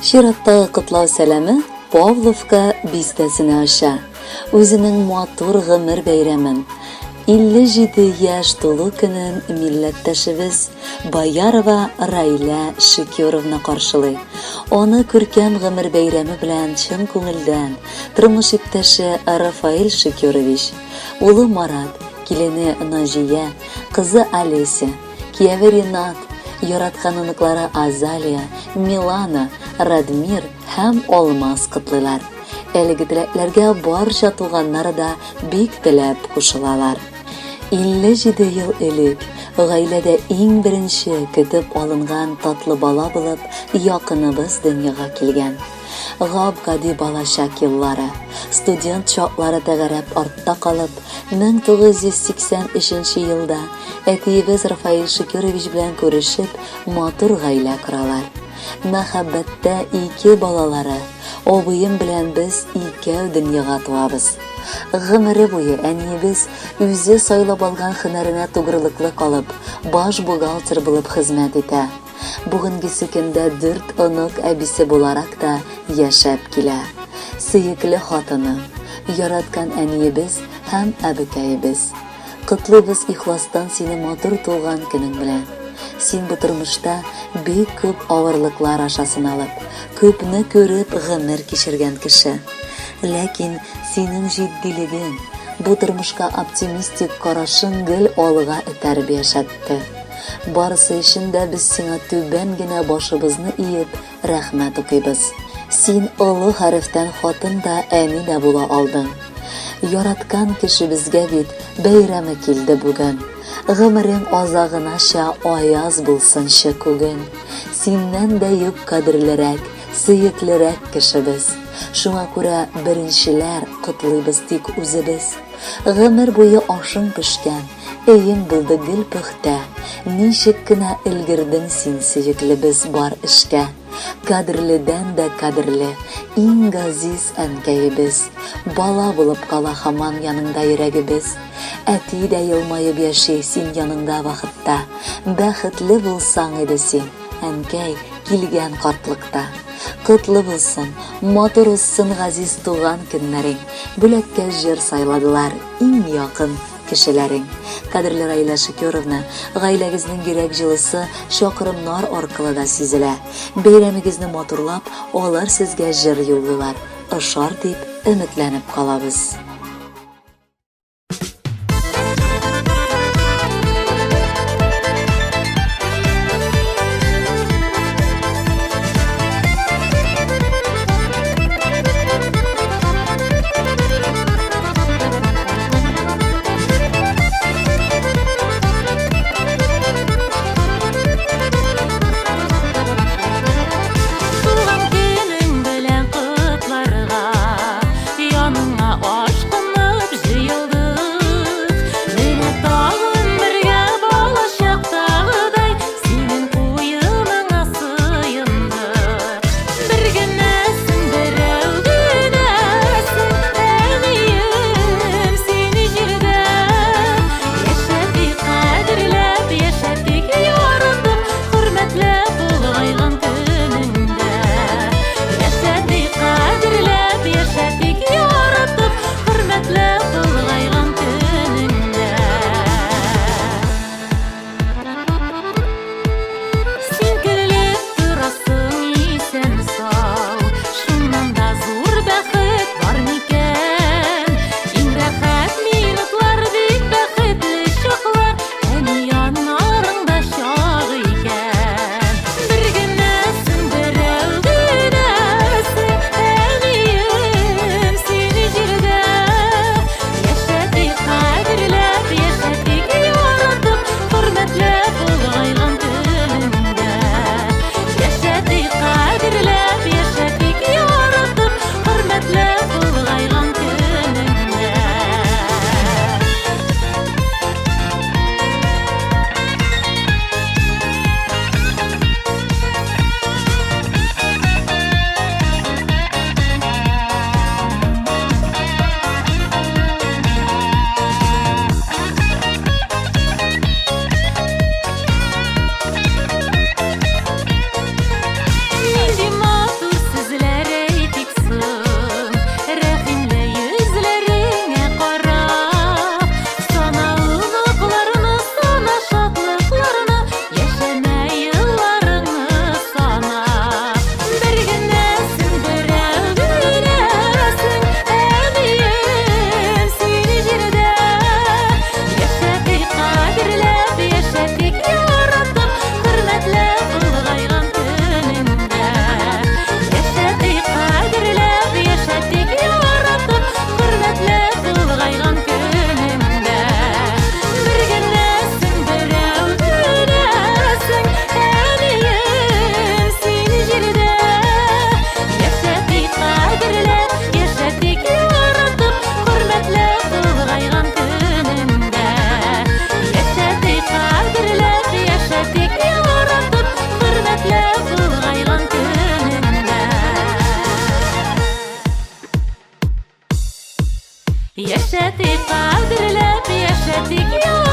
Чираттагы котлау сәламе Павловка бистәсенә аша. Үзенең матур гомер бәйрәмен 57 яшь тулу көнен милләттәшебез Боярова Раилә Шикеровна каршылый. Аны күркәм гомер бәйрәме белән чын күңелдән тормыш иптәше Рафаэль Шикерович, улы Марат, килене Назия, кызы Олеся, кияве Ринат, яраткан оныклары Азалия, Милана, Радмир һәм Алмаз котлыйлар. Әлеге теләкләргә барча туганнары да бик теләп кушылалар. 57 ел элек гаиләдә иң беренче көтеп алынган татлы бала булып якыныбыз дөньяга килгән. Габгади балачак еллары, студент чаклары тәгәрәп артта калып, 1983 елда әтиебез Рафаэль Шикерович белән күрешеп, матур гаилә коралар. Мәхәббәттә 2 балалары, абыем белән без 2 дөньяга туабыз. Гомере буе әниебез үзе сайлап алган һөнәренә тугрылыклы калып, баш бухгалтер булып хезмәт итә. Бүгенгесе көндә 4 онук әбисе буларак та яшәп килә. Сөекле хатыны, яраткан әниебез һәм әбекәебез. Котлыйбыз ихластан сине матур туган көнең белән. Син бу тормышта бик күп авырлыклар аша сыналып, күпне күреп гомер кичергән кеше. Ләкин синең җитдилегең, бу тормышка оптимистик карашың гел алга этәреп яшәтте. Барысы өчен дә без сиңа түбән генә башыбызны иеп рәхмәт укыйбыз. Син олы хәрефтән хатын да әни дә була алдың. Яраткан кешебезгә бит бәйрәме килде бүген. Гомерең азагынача аяз булсынчы күген. Синнән дә юк кадерлерәк, сөеклерәк кешебез. Шуңа күрә беренчеләр котлыйбыз тик үзебез. Гомер буе ашың пешкән, өең булды гел пөхтә. Ничек кенә өлгердең син сөеклебез бар эшкә. Кадерледән дә кадерле, иң газиз әнкәебез. Бала булып кала һаман яныңда йөрәгебез. Әти дә елмаеп яши син яныңда вакытта. Бәхетле булсаң иде син, әнкәй, килгән картлыкта. Котлы булсын, матур үссен газиз туган көннәрең. Бүләккә җыр сайладылар иң якын кешеләрең. Кадерле Раилә Шикеровна, гаиләгезнең йөрәк җылысы чакрымнар аркылы да сизелә. Бәйрәмегезне матурлап, алар сезгә җыр юллыйлар. Ошар дип өметләнеп калабыз. Туган көнең белән котларга яныңа аш Яшәтик кадерләп, яшәтик